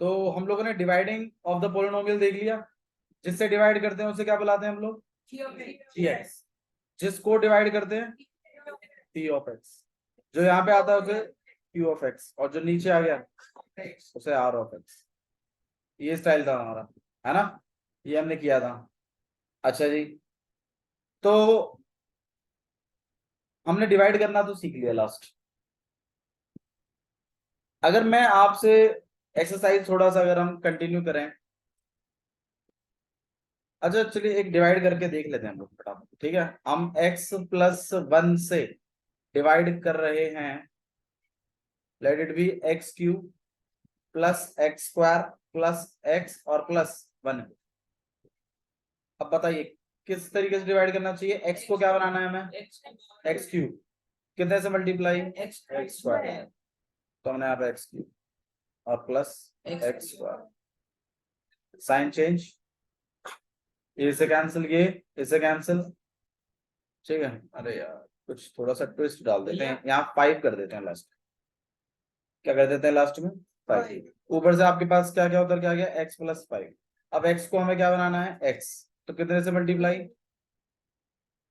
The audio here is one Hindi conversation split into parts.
तो हम लोगों ने डिवाइडिंग ऑफ द पोलिनोमियल देख लिया। जिससे डिवाइड करते हैं उसे क्या बुलाते हैं हम लोग? Gx। जिसको डिवाइड करते हैं P ऑफ x। जो यहाँ पे आता है उसे Q ऑफ x, और जो नीचे आ गया उसे R ऑफ x। ये स्टाइल था हमारा, है ना? ये हमने किया था। अच्छा जी, तो हमने डिवाइड करना तो सीख लिया लास्ट। अगर मैं आपसे एक्सरसाइज थोड़ा सा अगर हम कंटिन्यू करें, अच्छा चलिए एक डिवाइड करके देख लेते हैं हम लोग फटाफट, ठीक है? हम x+1 से डिवाइड कर रहे हैं, let it be x³ plus x² plus x और +1। अब बताइए किस तरीके से डिवाइड करना चाहिए? x को क्या बनाना है हमें? x³ कितने से मल्टीप्लाई? x²। तो हमने यहाँ पे x³ और प्लस x²। साइन चेंज, इसे कैंसिल, ये इसे कैंसिल, ठीक है? अरे यार कुछ थोड़ा सा ट्विस्ट डाल देते हैं, यहाँ 5 कर देते हैं लास्ट। क्या कर देते हैं लास्ट में? 5। ऊपर से आपके पास क्या क्या उधर क्या गया? x+5। अब x को हमें क्या बनाना है? x। तो कितने से मल्टीप्लाई?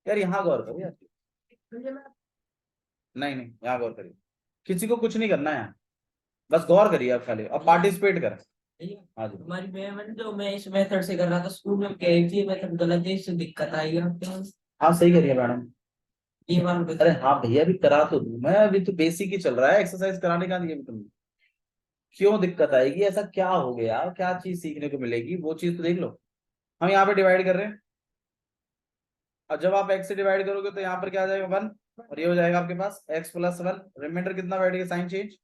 यार यहाँ गौर करो यार, नहीं नहीं यहाँ गौर करिए, किसी को कुछ नहीं करना है, बस गौर करिए आप खाली, अब पार्टिसिपेट करें। हाँ जी, हमारी मैम जो मैं इस मेथड से कर रहा था स्कूल में, कह रही थी मेथड गलत है, इससे दिक्कत आएगी आपके पास। हाँ सही करिए मैडम। ये बात अरे हाँ भैया अभी करा तो दूं मैं, अभी तो बेसिक ही चल रहा है, एक्सरसाइज कराने का नहीं है तुमने। क्यों दिक्कत आएगी? ऐसा क्या हो गया? क्या चीज सीखने को मिलेगी? वो चीज तो देख लो। हम यहाँ पे डिवाइड कर रहे हैं, और जब आप x से डिवाइड करोगे तो यहाँ पर क्या आ जाएगा? 1, और ये हो जाएगा आपके पास x+1। रिमाइंडर कितना बैठ गया? साइन चेंज,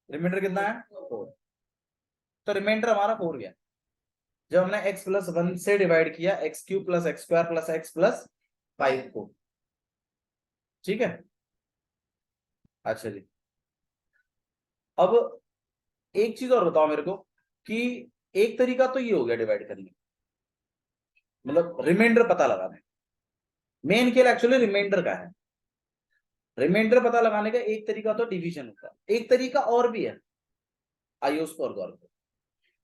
रिमाइंडर कितना है? 4। तो रिमाइंडर हमारा 4 गया जब हमने x+1 से डिवाइड किया x³ plus x² plus x+5 को, ठीक है? अच्छा जी, अब एक चीज और बताओ मेरे को कि एक तरीका तो ये हो गया डिवाइड करने, मतलब रिमाइंडर पता लगाने। मेन खेल एक्चुअली रिमाइंडर का है। रिमाइंडर पता लगाने का एक तरीका तो डिवीजन होता है, एक तरीका और भी है, आइए उसको और गौर करो।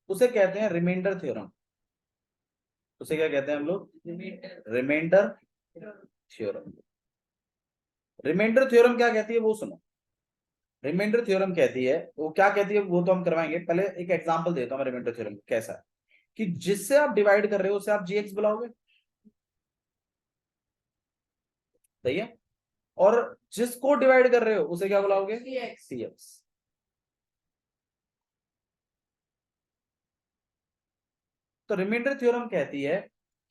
उसे कहते हैं रिमाइंडर थ्योरम। उसे क्या कहते हैं हम लोग? Remainder theorem. रिमाइंडर थ्योरम क्या कहती है वो सुनो। रिमाइंडर थ्योरम कहती है, वो क्या कहती है वो तो हम करवाएंगे, पहले एक एग्जांपल देता हूं मैं रिमाइंडर थ्योरम कैसा है। कि जिससे आप डिवाइड कर रहे हो उसे आप gx बुलाओगे, सही है? और जिसको डिवाइड कर रहे हो उसे क्या बुलाओगे? cx। तो रिमाइंडर थ्योरम कहती है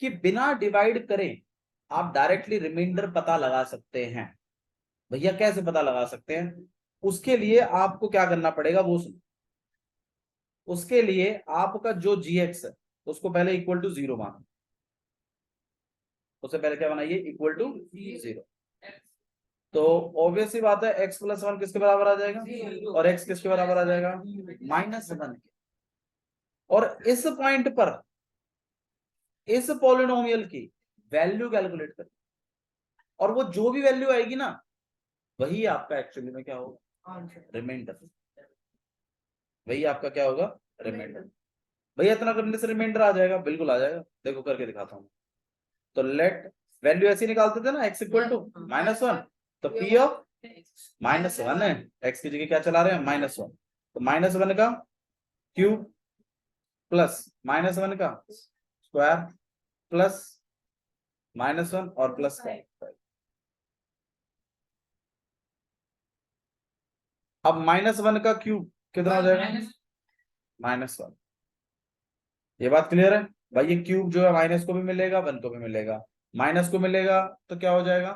कि बिना डिवाइड करे आप डायरेक्टली रिमाइंडर पता लगा सकते हैं। भैया कैसे पता लगा सकते हैं? उसके लिए आपको क्या करना पड़ेगा वो सुनो। उसके लिए आपका जो gx है उसको पहले इक्वल टू 0 मानो। उससे पहले क्या बनाइए? Equal to 0। तो ऑब्वियस सी बात है x+1 किसके बराबर आ जाएगा? और x किसके बराबर आ जाएगा? -1। और इस पॉइंट पर इस पॉलिनोमियल की वैल्यू कैलकुलेट कर, और वो जो भी वैल्यू आएगी ना वही आपका एक्चुअली में क्या होगा? रिमाइंडर। वही आपका क्या होगा? रिमाइंडर। भैया इतना करने से रिमाइंडर आ जाएगा? बिल्कुल आ जाएगा, देखो करके दिखाता हूँ। तो लेट वैल्यू ऐसी निकालते थे ना, x इक्वल टू -1, तो p ऑफ -1 है, x की जगह क्या चला रहे हैं? -1। तो -1 का क्यूब प्लस -1 का स्क्वायर प्लस -1 और प्लस का। अब -1 का क्यूब कितना हो जाएगा? -1। ये बात क्लियर है भाई? ये क्यूब जो है माइनस को भी मिलेगा, 1 को भी मिलेगा। माइनस को मिलेगा तो क्या हो जाएगा?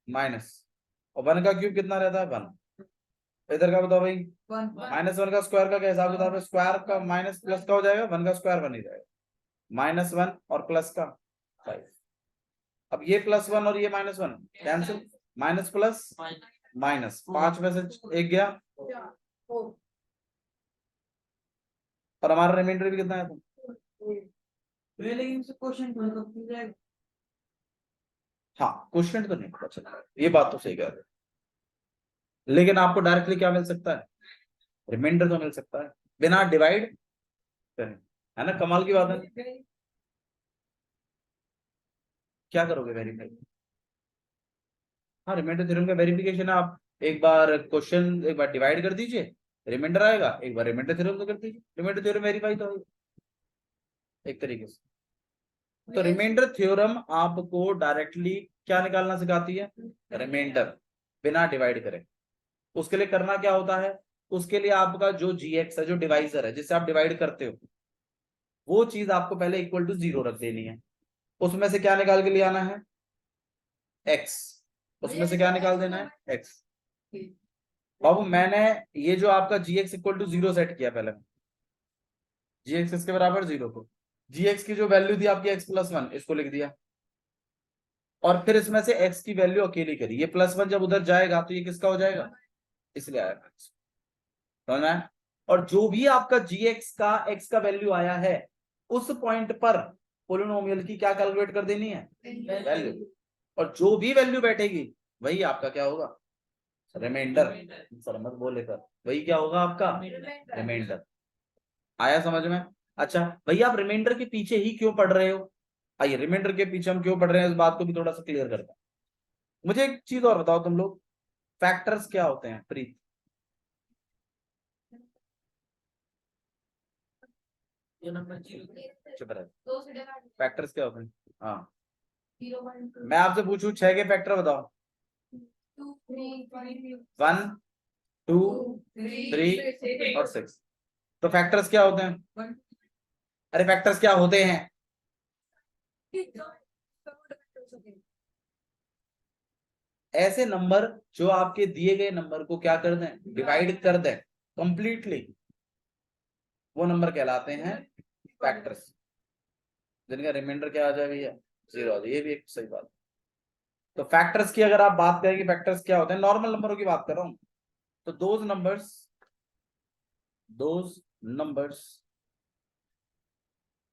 माइनस। और 1 का क्यूब कितना रहता है? 1। इधर का बताओ भाई, -1 का स्क्वायर का क्या हिसाब किताब है? स्क्वायर का माइनस प्लस का हो जाएगा, 1 का स्क्वायर 1 ही जाएगा। -1 और प्लस का 5। अब ये +1 और ये -1 कैंसिल, माइनस प्लस माइनस, 5 में से 1 गया, और हमारा रिमाइंडर भी कितना है? हाँ क्वेश्चन तो नहीं पता चला, ये बात तो सही कह रहे हो, लेकिन आपको डायरेक्टली क्या मिल सकता है? रिमाइंडर तो मिल सकता है। बिना डिवाइड करें, है ना? कमाल की बात है। क्या करोगे? वेरीफाई। हाँ, रिमाइंडर थ्योरम का वेरिफिकेशन आप एक बार क्वेश्चन एक बार डिवाइड कर दीजिए, रिमाइंडर आएगा, एक बार रिमाइंडर थ्योरम तो कर दीजिए, रिमाइंडर थ्योरम वेरीफाई तो होगा एक तरीके से। तो रिमाइंडर थ्योरम आपको डायरेक्टली क्या निकालना सिखाती है? रिमाइंडर बिना डिवाइड करे। उसके लिए करना क्या होता है? उसके लिए आपका जो जीएक्स है, जो डिवाइजर है जिससे आप डिवाइड करते हो, वो चीज आपको पहले इक्वल टू 0 रख देनी है। उसमें से क्या निकाल के ले आना है? एक्स। उसमें से क्या निकाल देना है? एक्स। बाबू मैंने ये जो आपका जीएक्स इक्वल टू 0 सेट किया पहले, जीएक्स इसके बराबर 0 को, जीएक्स की जो वैल्यू थी आपकी x+1, इसको लिख दिया, और फिर इसमें से x की वैल्यू अकेली करी। ये +1 जब उधर जाएगा तो ये किसका हो जाएगा? इसलिए आएगा, समझ में आया? और जो भी आपका जीएक्स का x का वैल्यू आया है, उस पॉइंट पर पोलिनोमियल की क्या कैलकुलेट कर देनी है? वैल्यू। और जो भी वैल्यू बैठेगी वही आपका क्या होगा? रिमाइंडर। सर मत बोले कर, वही क्या होगा आपका? रिमाइंडर। आया समझ में? अच्छा भैया, आप रिमाइंडर के पीछे ही क्यों पढ़ रहे हो? आइए, रिमाइंडर के पीछे हम क्यों पढ़ रहे हैं इस बात को भी थोड़ा सा क्लियर करते हैं। मुझे एक चीज और बताओ तुम लोग, फैक्टर्स क्या होते हैं प्रीत? चुप रहे। फैक्टर्स क्या होते हैं? हाँ, मैं आपसे पूछूं 6 के फैक्टर बताओ। 1 2 3 और 6। तो फैक्टर्स क्या होते हैं? अरे फैक्टर्स क्या होते हैं? ऐसे नंबर जो आपके दिए गए नंबर को क्या कर दें? डिवाइड कर दें कंप्लीटली, वो नंबर कहलाते हैं फैक्टर्स, जिनका रिमाइंडर क्या आ जाए भैया? 0 आ जाए। ये भी एक सही बात। तो फैक्टर्स की अगर आप बात करें कि फैक्टर्स क्या होते हैं, नॉर्मल नंबरों की बात कर रहा हूं, तो those numbers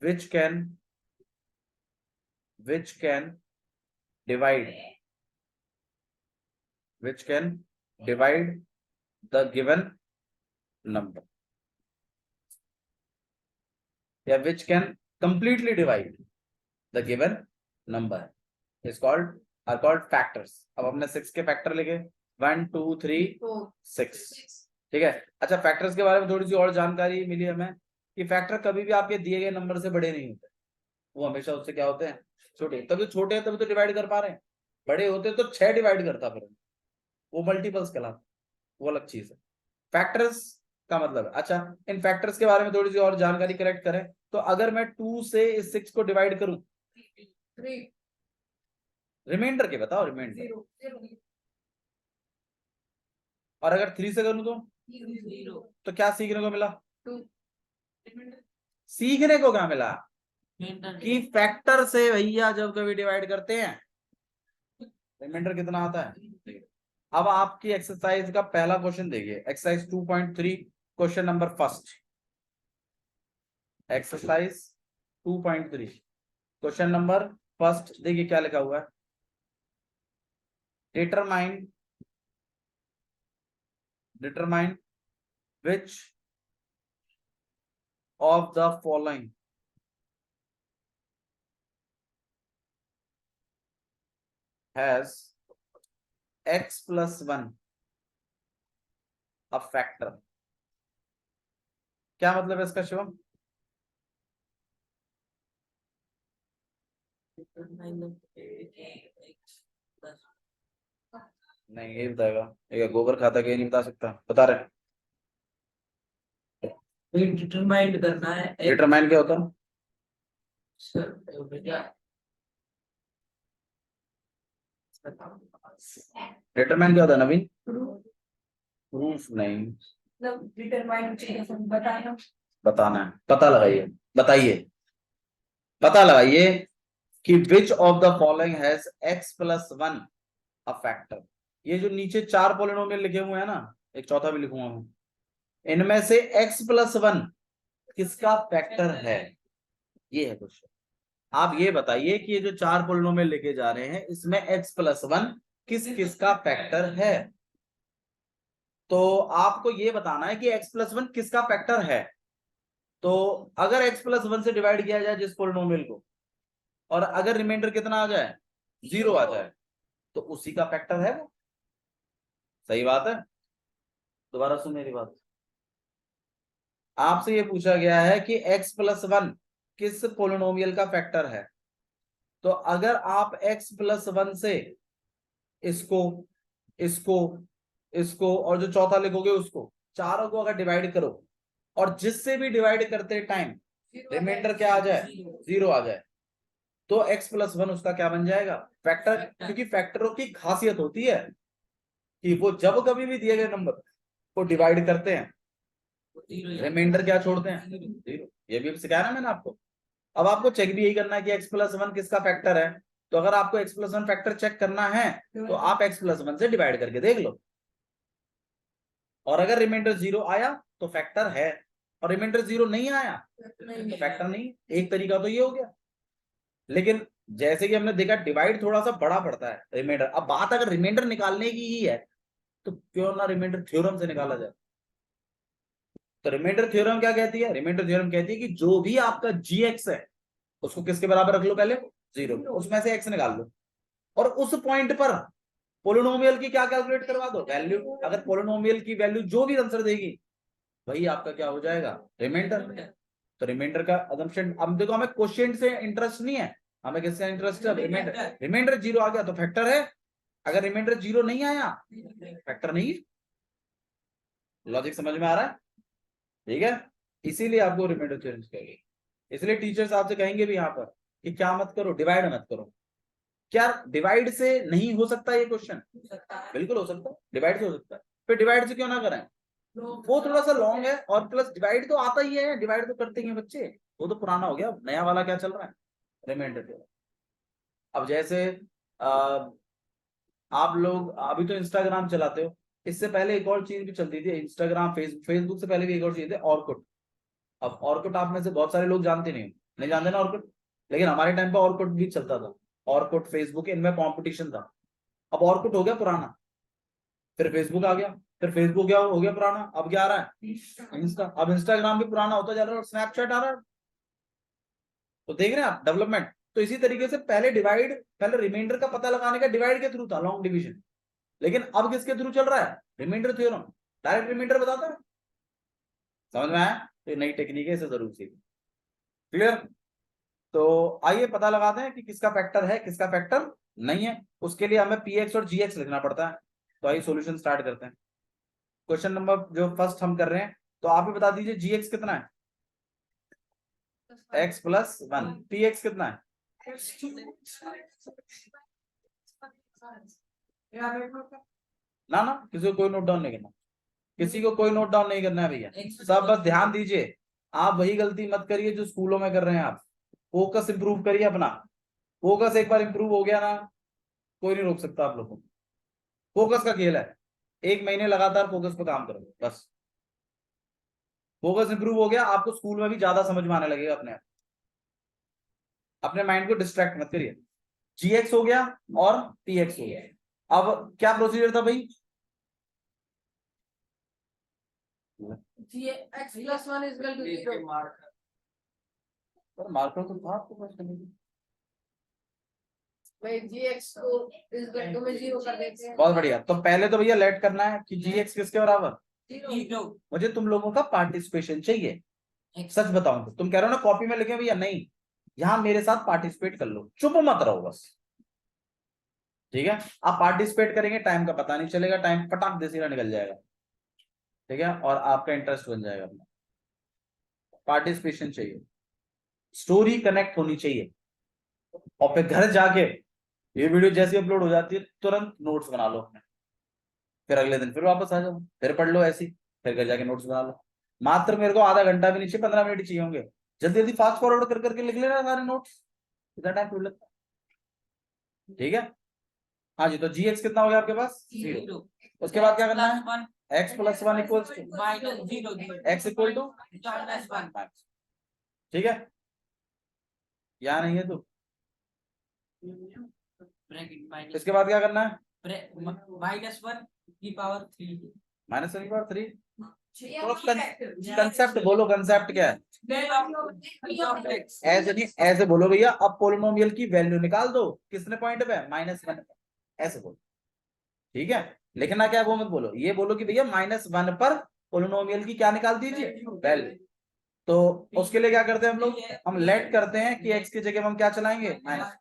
which can divide the given number, या which can completely divide the given number is called factors। अब हमने 6 के फैक्टर लिखे, 1 2 3 6, ठीक है। अच्छा, फैक्टर्स के बारे में थोड़ी सी और जानकारी मिली हमें कि फैक्टर कभी भी आपके दिए गए नंबर से बड़े नहीं होते, वो हमेशा उससे क्या होते हैं? छोटे। तभी छोटे हैं तभी तो डिवाइड कर पा रहे हैं, बड़े होते तो 6 डिवाइड करता फिर, वो मल्टीपल्स कहलाते, वो अलग चीज है। फैक्टर्स का मतलब है। अच्छा, इन फैक्टर्स के बारे में थोड़ी सी और जानकारी करेक्ट करें तो अगर मैं 2 से इस 6 को डिवाइड करूं, रिमाइंडर के बताओ, रिमाइंडर। और अगर 3 से करूं तो क्या सीखने को मिला? सीखने को क्या मिला? कि फैक्टर से भैया जब कभी डिवाइड करते हैं, रिमाइंडर कितना आता है? अब आपकी एक्सरसाइज का पहला क्वेश्चन देखिए, exercise 2.3 question number first, exercise 2.3 question number first, देखिए क्या लिखा हुआ है। Determine which of the following has x+1 a factor। क्या मतलब है इसका शिवम? नहीं, ये बताएगा, ये गोबर खाता के नहीं बता सकता, बता रहे। डिटरमाइन करना है। डिटरमाइन क्या होता है? डिटरमाइन क्या होता है नवीन? प्रूफ नहीं, बताना है। पता लगाइए, पता लगाइए कि which of the following has x+1 a factor. ये जो नीचे 4 पॉलिनोमियल लिखे हुए हैं ना, एक चौथा भी लिखूंगा मैं, इनमें से x+1 किसका फैक्टर है? ये है क्वेश्चन। आप ये बताइए कि ये जो 4 पॉलिनोमियल लेके जा रहे हैं, इसमें x+1 किस किसका फैक्टर है? तो आपको ये बताना है कि x+1 किसका फैक्टर है। तो अगर x प्लस 1 से डिवाइड किया जाए जिस पोलिनोमियल को, और अगर रिमाइंडर कितना आ जाए, 0 आ जाए, तो उसी का फैक्टर है वो। सही बात है। दोबारा सुन मेरी बात। आपसे ये पूछा गया है कि x प्लस 1 किस पोलिनोमियल का फैक्टर है, तो अगर आप x प्लस 1 से इसको, इसको, इसको और जो चौथा लिखोगे उसको, चारों को अगर डिवाइड करो, और जिससे भी डिवाइड करते टाइम रिमाइंडर क्या आ जाए, 0 आ जाए, तो x प्लस 1 उसका क्या बन जाएगा, फैक्टर। क्योंकि फैक्टरों की खासियत होती है कि वो जब कभी भी दिए गए नंबर को डिवाइड करते हैं, रिमाइंडर क्या छोड़ते हैं, 0। ये भी सिखाया ना मैंने आपको। अब आपको चेक भी यही करना है कि x प्लस 1 किसका फैक्टर है। तो अगर आपको x प्लस 1 फैक्टर चेक करना है, तो आप x प्लस 1 से डिवाइड करके देख लो, और अगर रिमाइंडर 0 आया तो फैक्टर है, और रिमाइंडर 0 नहीं आया तो फैक्टर नहीं। एक तरीका तो ये हो गया। लेकिन जैसे कि हमने देखा डिवाइड थोड़ा सा बड़ा पड़ता है रिमाइंडर। अब बात अगर रिमाइंडर निकालने की ही है, तो क्यों ना रिमाइंडर थ्योरम से निकाला जाए। तो रिमाइंडर थ्योरम क्या कहती है, रिमाइंडर थ्योरम कहती है कि जो भी आपका gx है उसको किसके बराबर रख लो, पहले 0, उसमें से x निकाल लो, और उस पॉइंट पर पोलिनोमियल की क्या कैलकुलेट करवा दो, वैल्यू। अगर पोलिनोमियल की वैल्यू जो भी आंसर देगी वही आपका क्या हो जाएगा, रिमाइंडर। तो रिमाइंडर का असम्पशन, अब देखो हमें क्वेश्चन से इंटरेस्ट नहीं है, हमें किससे इंटरेस्ट है, रिमाइंडर। रिमाइंडर 0 आ गया तो फैक्टर है, अगर रिमाइंडर 0 नहीं आया फैक्टर नहीं। लॉजिक समझ में आ रहा है, ठीक है। इसीलिए आपको रिमाइंडर थ्योरम कहेंगे। इसलिए टीचर्स आपसे कहेंगे भी यहाँ पर कि क्या मत करो, डिवाइड मत करो। क्या डिवाइड से नहीं हो सकता ये क्वेश्चन, बिल्कुल हो सकता है, डिवाइड से हो सकता है। फिर डिवाइड से क्यों ना करें, वो थोड़ा सा लॉन्ग है, और प्लस डिवाइड तो आता ही है, डिवाइड तो करते ही हैं बच्चे, वो तो पुराना हो गया। नया वाला क्या चल रहा है, रिमाइंडर थ्योरम। अब जैसे आ, आप लोग अभी तो इंस्टाग्राम चलाते हो, इससे पहले एक और चीज भी चलती थी, इंस्टाग्राम, फेसबुक से पहले भी एक और चीज थी, ऑर्कुट। अब ऑर्कुट आप में से बहुत सारे लोग जानते नहीं, नहीं जानते ना ऑर्कुट, लेकिन हमारे टाइम पे ऑर्कुट भी चलता था। ऑर्कुट, फेसबुक, इनमें कंपटीशन था। अब ऑर्कुट हो गया पुराना, फिर फेसबुक आ गया, फिर फेसबुक क्या हो गया पुराना, अब क्या आ रहा है, इंस्टा। अब इंस्टाग्राम भी पुराना होता जा रहा है, और स्नैपचैट आ रहा है। तो देख रहे हैं आप डेवलपमेंट। तो इसी तरीके से पहले डिवाइड, पहले रिमाइंडर का पता लगाने का डिवाइड के थ्रू था, लॉन्ग डिवीजन। लेकिन अब किसके थ्रू चल रहा है, रिमाइंडर थ्योरम। डायरेक्ट रिमाइंडर बताता है। समझ में आया, तो ये नई टेक्निक है, इसे जरूर सीखें। क्लियर। तो आइए पता लगाते हैं कि किसका फैक्टर है, किसका फैक्टर नहीं है। उसके लिए हमें px और gx लिखना पड़ता है। तो आइए सॉल्यूशन स्टार्ट करते हैं। क्वेश्चन नंबर जो फर्स्ट हम कर रहे हैं, तो आप ही बता दीजिए gx कितना है, x प्लस 1, px कितना है, ना ना किसी को कोई नोट डाउन नहीं करना, किसी को कोई नोट डाउन नहीं करना है भैया, सब बस ध्यान दीजिए। आप वही गलती मत करिए जो स्कूलों में कर रहे हैं आप। फोकस इंप्रूव करिए अपना। फोकस एक बार इंप्रूव हो गया ना, कोई नहीं रोक सकता आप लोगों को। फोकस का खेल है, 1 महीने लगातार फोकस पे काम करो बस। फोकस इंप्रूव हो गया, आपको स्कूल में भी ज्यादा समझ में आने लगेगा अपने आप। अपने माइंड को डिस्ट्रैक्ट मत करिए। जीएक्स हो गया और पीएक्स हो गया। अब क्या प्रोसीजर था भाई, x plus 1 is equal to 0. पर मार्कर तो था आपके पास करने के लिए। भाई gx को इस घंटों में 0 कर देते हैं। बहुत बढ़िया। तो पहले तो भैया लेट करना है कि जीएक्स किसके बराबर, 0। मुझे तुम लोगों का पार्टिसिपेशन चाहिए। सच बताऊं तो तुम कह रहे हो ना कॉपी में लिखे भैया, नहीं, यहाँ मेरे साथ पार्टिसिपेट कर लो, चुप मत रहो बस। ठीक है, आप पार्टिसिपेट करेंगे, टाइम का पता नहीं चलेगा, टाइम पटाख दे सीधा निकल जाएगा। ठीक है, और आपका इंटरेस्ट बन जाएगा अपना। पार्टिसिपेशन चाहिए, स्टोरी कनेक्ट होनी चाहिए। और फिर घर जाके ये वीडियो जैसी अपलोड हो जाती है, तुरंत नोट्स बना लो अपने। फिर अगले दिन फिर वापस आ जाओ, फिर पढ़ लो ऐसी, फिर घर जाके नोट्स बना लो। मात्र मेरे को आधा घंटा भी नहीं चाहिए, 15 मिनट चाहिए होंगे। जल्दी जल्दी फास्ट फॉरवर्ड कर करके लिख लेना सारे नोट्स, इतना टाइम क्यों लगता है। ठीक है, हाँ जी। तो जीएक्स कितना हो गया आपके पास, 0। उसके बाद क्या करना है, x plus 1 equals to x equal to, ठीक है। यहाँ नहीं है तो इसके बाद क्या करना है, -1 की पावर 3 -1/3। कंसेप्ट बोलो, कंसेप्ट क्या है? ऐसे नहीं, ऐसे बोलो भैया, अब पोलिनोमियल की वैल्यू निकाल दो, किसने पॉइंट पे? -1, ऐसे बोलो, ठीक है। लिखना क्या है वो मत बोलो, ये बोलो कि भैया -1 पर पोलिनोमियल की क्या निकाल दीजिए, वैल्यू। तो उसके लिए क्या करते हैं हम लोग, हम लेट करते हैं कि x की जगह हम क्या चलाएंगे, माइनस,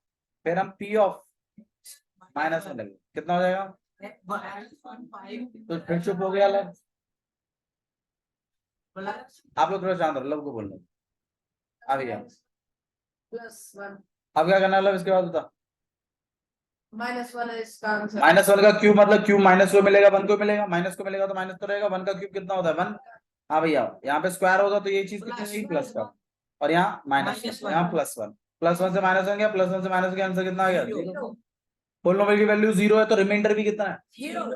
फिर हम p ऑफ -1 लेंगे, कितना हो जाएगा? तो फिर चुप हो गया लव। आप लोग थोड़ा शांत रहो, लव को बोलने दो। आ भैया, +1 अब क्या करना है लव, इसके बाद बता। -1 है इसका आंसर। -1 का क्यूब मतलब क्यूब माइनस को मिलेगा, 1 को मिलेगा, माइनस को मिलेगा तो माइनस तो रहेगा, 1 का क्यूब कितना होता है 1। हाँ भैया, यहाँ पे स्क्वायर होगा तो ये चीज कितनी थी, प्लस का, और यहाँ माइनस, यहाँ +1, +1 से -1 गया, +1 से -1 का आंसर कितना आ गया, 0। पोलिनोमियल की वैल्यू 0 है तो रिमाइंडर भी कितना है,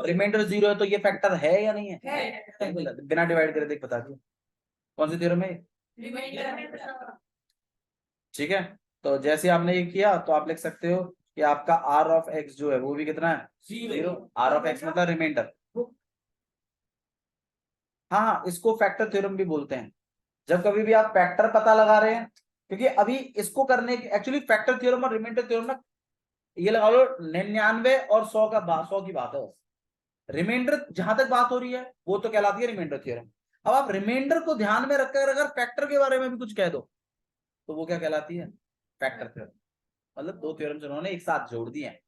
रिमाइंडर 0 है तो ये फैक्टर है या नहीं है, बिना डिवाइड करे देख बता दिया, कौन सी थ्योरम है, ठीक है। तो जैसे आपने ये किया तो आप लिख सकते हो कि आपका r ऑफ x जो है वो भी कितना है, 0। r ऑफ x मतलब रिमाइंडर। हाँ, इसको फैक्टर थ्योरम भी बोलते हैं, जब कभी भी आप फैक्टर पता लगा रहे हैं, क्योंकि अभी इसको करने की एक्चुअली फैक्टर थ्योरम और रिमाइंडर थ्योरम ना, ये लगा लो 99 और 100 की बात है। रिमाइंडर जहां तक बात हो रही है वो तो कहलाती है रिमाइंडर थ्योरम। अब आप रिमाइंडर को ध्यान में रखकर अगर फैक्टर के बारे में भी कुछ कह दो तो वो क्या कहलाती है, फैक्टर थ्योरम। मतलब दो थ्योरम्स उन्होंने एक साथ जोड़ दिए हैं।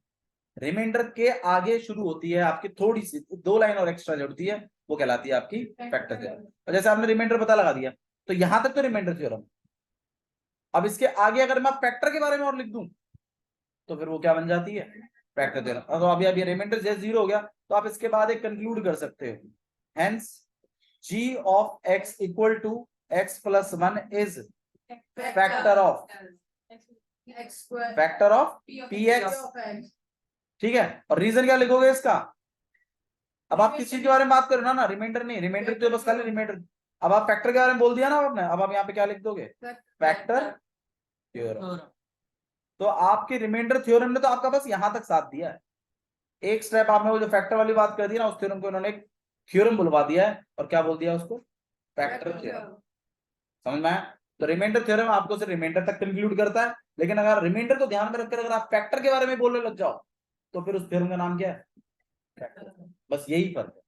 रिमाइंडर के आगे शुरू होती है आपकी थोड़ी सी 2 लाइन और एक्स्ट्रा जोड़ती है, वो कहलाती है आपकी फैक्टर थ्योरम। और जैसे आपने रिमाइंडर पता लगा दिया तो यहां तक तो रिमाइंडर थ्योरम। अब इसके आगे अगर मैं फैक्टर के बारे में और लिख दूं तो फिर वो क्या बन जाती है, फैक्टर थ्योरम। तो अभी अभी रिमाइंडर जैसे 0 हो गया तो आप इसके बाद एक कंक्लूड कर सकते हो, hence g of x equal to x plus 1 is factor of px, ठीक है। और रीजन क्या लिखोगे इसका, अब आप किस चीज के बारे में बात करो ना, रिमाइंडर नहीं, रिमाइंडर तो बस खाली रिमाइंडर। अब आप फैक्टर के बारे में बोल दिया ना आपने, अब आप यहाँ पे क्या लिख दोगे, फैक्टर थ्योरम। तो आपके रिमाइंडर थ्योरम ने तो आपका बस यहां तक साथ दिया है, एक स्टेप आपने वो जो फैक्टर वाली बात कर दी ना, उस थ्योरम को इन्होंने एक थ्योरम बुलवा दिया है, और क्या बोल दिया उसको, फैक्टर थ्योरम। समझ में आया? तो रिमाइंडर थ्योरम आपको सिर्फ रिमाइंडर तक कंक्लूड करता है, लेकिन अगर रिमाइंडर को ध्यान में रखकर अगर आप फैक्टर के बारे में बोलने लग जाओ तो फिर उस थ्योरम का नाम क्या है, फैक्टर। बस यही फर्क है,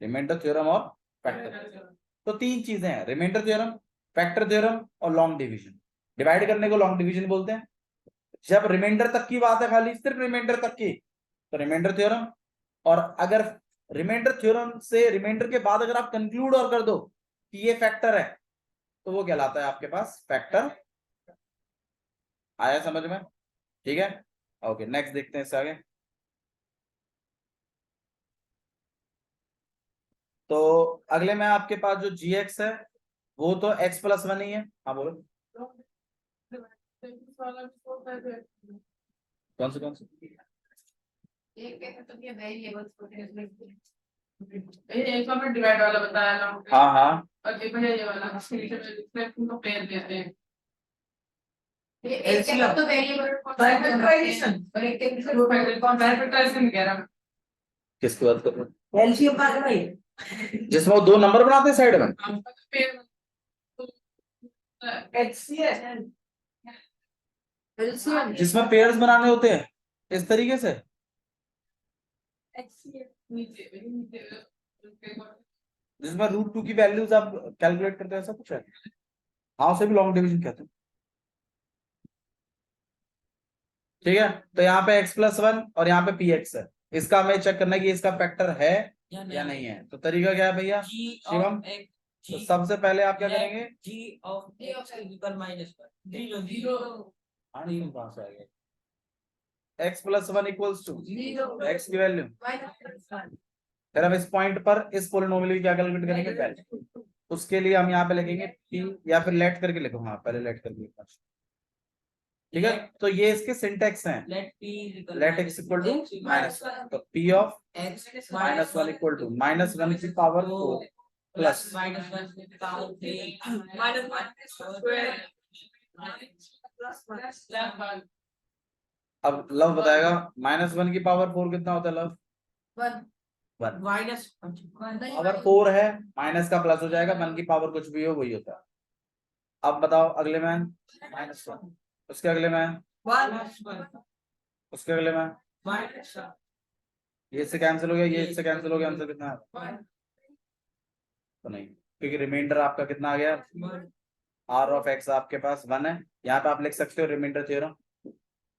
रिमाइंडर थ्योरम और फैक्टर। तो तीन चीजें हैं, रिमाइंडर थ्योरम, फैक्टर थ्योरम और लॉन्ग डिवीजन। डिवाइड करने को लॉन्ग डिवीजन बोलते हैं। जब रिमाइंडर तक की बात है, खाली सिर्फ रिमाइंडर तक की, तो रिमाइंडर थ्योरम। और अगर रिमाइंडर थ्योरम से रिमाइंडर के बाद अगर आप कंक्लूड और कर दो कि ये फैक्टर है तो वो कहलाता है आपके पास फैक्टर। आया समझ में? ठीक है, ओके नेक्स्ट देखते हैं इससे आगे। तो अगले में आपके पास जो gx है वो तो x प्लस 1 ही है। हाँ बोलो, कौन सी एक तो डिवाइड वाला बताया ना, हाँ हाँ, और एक है ये वाला इसमें तुमको पेयर देते हैं। तो वेरिएबल पैरामीटराइजेशन और एक वो पैरामीटराइजेशन कह रहा हूं। किसकी बात कर रहे हो? एलसीएम का भाई, जिसमें वो दो नंबर बनाते हैं साइड में, एचसीएस जिसमें पेयर्स बनाने होते हैं इस तरीके से, जिसमें √2 की वैल्यूज आप कैलकुलेट करते हैं, ऐसा कुछ है। हाँ, उसे भी लॉन्ग डिवीजन कहते हैं। ठीक है, तो यहाँ पे x प्लस 1 और यहाँ पे px है, इसका हमें चेक करना है कि इसका फैक्टर है या नहीं है। तो तरीका क्या है भैया शिवम? तो सबसे पहले आप क्या करेंगे, g ऑफ x इक्वल -1 0 कहां से आ गया, x plus 1 equals to x की वैल्यू। फिर हम इस पॉइंट पर इस पोलिनोमियल की क्या कैलकुलेट करेंगे, वैल्यू। उसके लिए हम यहाँ पे लिखेंगे p, या फिर लेट करके लिखो, हाँ पहले लेट करके लिखना, ठीक है। तो ये इसके सिंटेक्स हैं, let x equal to minus, तो p ऑफ -1 इक्वल टू -1 की पावर 4 प्लस -1 की पावर 3 अब लव बताएगा -1 की पावर 4 कितना होता है लव, 1 1। माइनस पावर 4 है, माइनस का प्लस हो जाएगा, 1 की पावर कुछ भी हो वही होता है। अब बताओ अगले में -1, उसके अगले में, उसके अगले में, ये इससे कैंसिल हो गया, ये इससे कैंसिल हो गया, आंसर कितना है? तो नहीं, क्योंकि रिमाइंडर आपका कितना आ गया, आर ऑफ एक्स आपके पास 1 है। यहाँ पे आप लिख सकते हो remainder theorem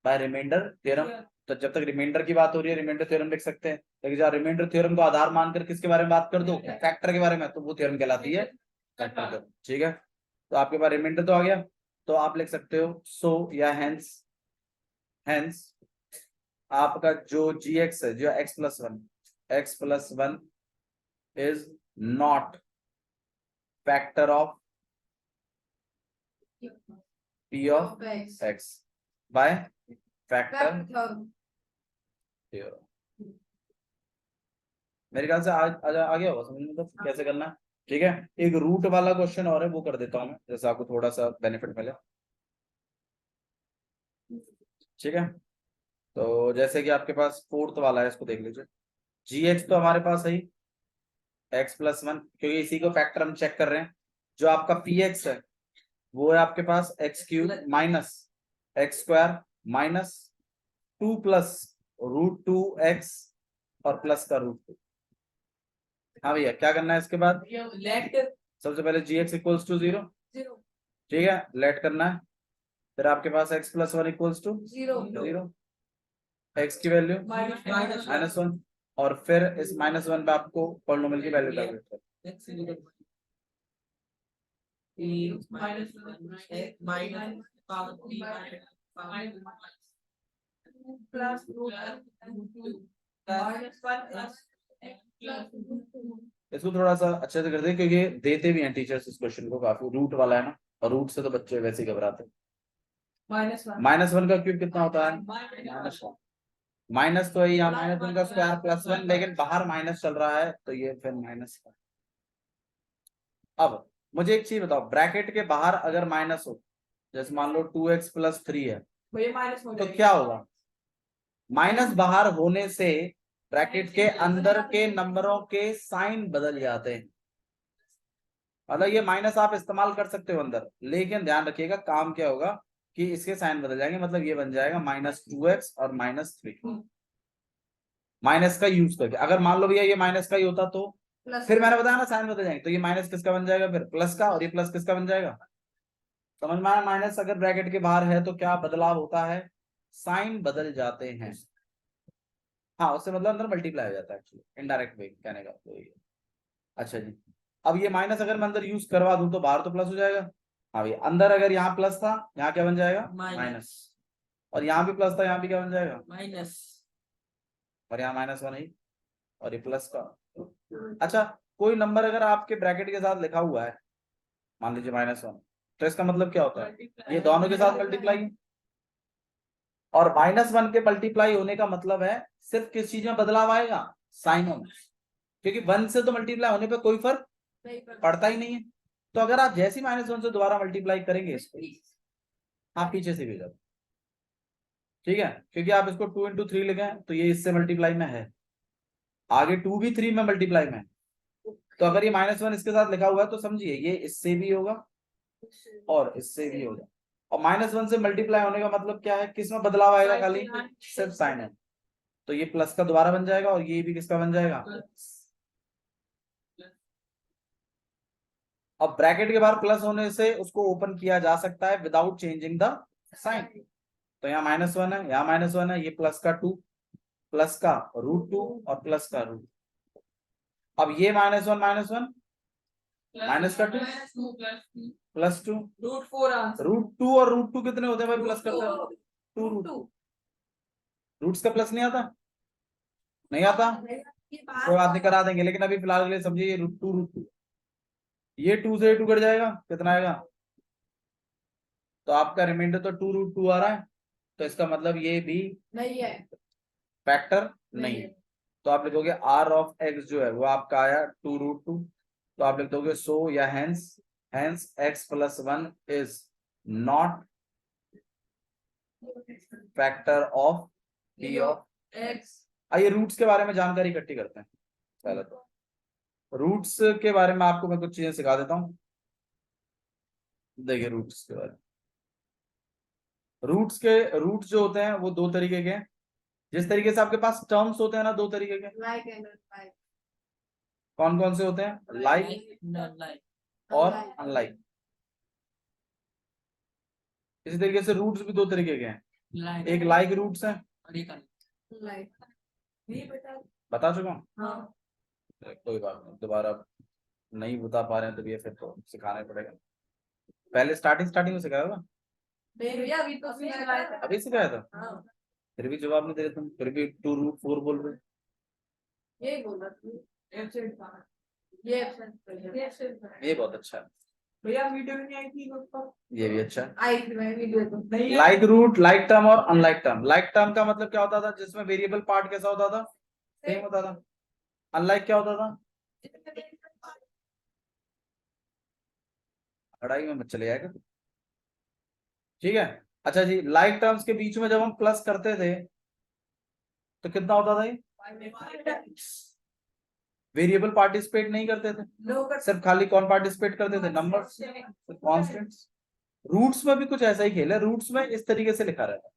by remainder theorem. तो जब तक रिमाइंडर की बात हो रही है रिमाइंडर थ्योरम लिख सकते हैं, लेकिन जब रिमाइंडर थ्योरम को आधार मानकर किसके बारे में बात कर दो, फैक्टर के बारे में, तो वो थ्योरम कहलाती है फैक्टर थ्योरम। ठीक है, तो आपके पास रिमाइंडर तो आ गया, तो आप लिख सकते हो सो या हेंस, हेंस आपका जो gx है, जो x+1 is not factor of p of x by factor theorem. मेरे ख्याल से आज आ गया होगा समझ में, मतलब कैसे करना है। ठीक है, एक रूट वाला क्वेश्चन और है, वो कर देता हूं मैं, जैसे आपको थोड़ा सा बेनिफिट मिले। ठीक है, तो जैसे कि आपके पास फोर्थ वाला है, इसको देख लीजिए। gx तो हमारे पास है ही x+1, क्योंकि इसी को फैक्टर हम चेक कर रहे हैं। जो आपका px है वो है आपके पास x³ minus x² minus 2 plus √2x और प्लस का √2। हाँ भैया, क्या करना है इसके बाद, सबसे पहले gx इक्वल्स टू 0, ठीक है, लेट करना है। फिर आपके पास x+1 इक्वल्स टू 0, x की वैल्यू -1, और फिर इस -1 पे आपको पॉलिनोमियल की वैल्यू कैलकुलेट करनी है। इसको थोड़ा सा अच्छे से कर दे, क्योंकि देते भी हैं टीचर्स इस क्वेश्चन को, काफी रूट वाला है ना, और रूट से तो बच्चे वैसे ही घबराते हैं। -1 का क्यूब कितना होता है, -1, माइनस तो है यहाँ, -1 का स्क्वायर +1, लेकिन बाहर माइनस चल रहा है तो ये फिर माइनस का। अब मुझे एक चीज बताओ, ब्रैकेट के बाहर अगर माइनस हो, जैसे मान लो 2x+3 है, तो क्या होगा, माइनस बाहर होने से ब्रैकेट के अंदर के नंबरों के साइन बदल जाते हैं। मतलब ये माइनस आप इस्तेमाल कर सकते हो अंदर, लेकिन ध्यान रखिएगा काम क्या होगा कि इसके साइन बदल जाएंगे। मतलब ये बन जाएगा -2x और -3, माइनस का यूज करके। अगर मान लो भैया ये माइनस का ही होता तो फिर मैंने बताया ना साइन बदल जाएंगे, तो ये माइनस किसका बन जाएगा, फिर प्लस का, और ये प्लस किसका बन जाएगा। समझ में आया, माइनस अगर ब्रैकेट के बाहर है तो क्या बदलाव होता है, साइन बदल जाते हैं। हाँ, उससे मतलब अंदर मल्टीप्लाई हो जाता है, एक्चुअली इनडायरेक्ट वे कहने का तो ये। अच्छा जी, अब ये माइनस अगर मैं अंदर यूज करवा दूं तो बाहर तो प्लस हो जाएगा। हाँ भैया, अंदर अगर यहाँ प्लस था, यहाँ क्या बन जाएगा, माइनस, और यहाँ भी प्लस था, यहाँ भी क्या बन जाएगा, माइनस, और यहाँ -1 ही, और ये प्लस का। अच्छा, कोई नंबर अगर आपके ब्रैकेट के साथ लिखा हुआ है, मान लीजिए -1, तो इसका मतलब क्या होता है, ये दोनों के साथ मल्टीप्लाई, और -1 के मल्टीप्लाई होने का मतलब है सिर्फ किस चीज में बदलाव आएगा, साइनों में, क्योंकि 1 से तो मल्टीप्लाई होने पे कोई फर्क पड़ता ही नहीं है। तो अगर आप जैसी -1 से दोबारा मल्टीप्लाई करेंगे इसको, आप पीछे से भी जाओ, ठीक है, क्योंकि आप इसको 2 × 3 लिखें तो ये इससे मल्टीप्लाई में है, आगे 2 भी 3 में मल्टीप्लाई में है। तो अगर ये -1 इसके साथ लिखा हुआ है तो समझिए ये इससे भी होगा और इससे भी होगा, और -1 से मल्टीप्लाई होने का मतलब क्या है, किसमें बदलाव आएगा, खाली सिर्फ साइन है। तो ये प्लस का दोबारा बन जाएगा, और ये भी किसका बन जाएगा। अब ब्रैकेट के बाहर प्लस होने से उसको ओपन किया जा सकता है विदाउट चेंजिंग द साइन। तो यहाँ -1 है, यहाँ -1 है, ये प्लस का 2, प्लस का √2 और प्लस का √2। अब ये -1 माइनस का 2 +2 √2 और √2 कितने होते हैं भाई, प्लस करते हैं 2 रूट्स का प्लस नहीं आता, नहीं आता, कोई बात नहीं करा देंगे, लेकिन अभी फिलहाल के लिए समझिए ये √2 ये 2 से 2 कट जाएगा, कितना आएगा, तो आपका रिमाइंडर तो 2√2 आ रहा है, तो इसका मतलब ये भी नहीं है, फैक्टर नहीं है। तो आप लिखोगे R ऑफ x जो है वो आपका आया 2√2, तो आप लिख दोगे सो या hence x+1 is not factor of p of x। आइए रूट्स के बारे में जानकारी इकट्ठी करते हैं। पहले तो रूट्स के बारे में आपको मैं कुछ चीजें सिखा देता हूँ। देखिए रूट्स के बारे में, रूट जो होते हैं वो दो तरीके के हैं। जिस तरीके से आपके पास टर्म्स होते हैं ना दो तरीके के, Like and unlike. कौन कौन से होते हैं? लाइक लाइक और अनलाइक। इसी तरीके से रूट्स भी दो तरीके के हैं, लाइक एक लाइक रूट्स है, और एक Like. नहीं बता। बता चुका हूँ। हाँ। कोई बात नहीं, दोबारा नहीं बता पा रहे हैं तो ये फिर तो सिखाना ही पड़ेगा। पहले स्टार्टिंग में सिखाया होगा, भैया अभी तो सिखाया था। अभी सिखाया था, हाँ। फिर भी जवाब नहीं दे रहे तुम, फिर भी 2√4 बोल रहे हो। यही बोल रहा तू। एब्सेंट था। ये एब्सेंट था। ये बहुत अच्छा है, भैया वीडियो नहीं आई थी उसको। ये भी अच्छा है। आई थी मैं वीडियो तो नहीं आई। लाइक रूट, लाइक टर्म और अनलाइक टर्म। लाइक टर्म का मतलब क्या होता था? जिसमें वेरिएबल पार्ट कैसा होता था? सेम होता था। अनलाइक क्या होता था? लड़ाई में मत चले जाएगा, ठीक है। अच्छा जी, लाइक टर्म्स के बीच में जब हम प्लस करते थे तो कितना होता था? ये वेरिएबल पार्टिसिपेट नहीं करते थे, सिर्फ खाली कौन पार्टिसिपेट करते थे? Numbers, constants. रूट्स में भी कुछ ऐसा ही खेल है, रूट्स में इस तरीके से लिखा रहता है।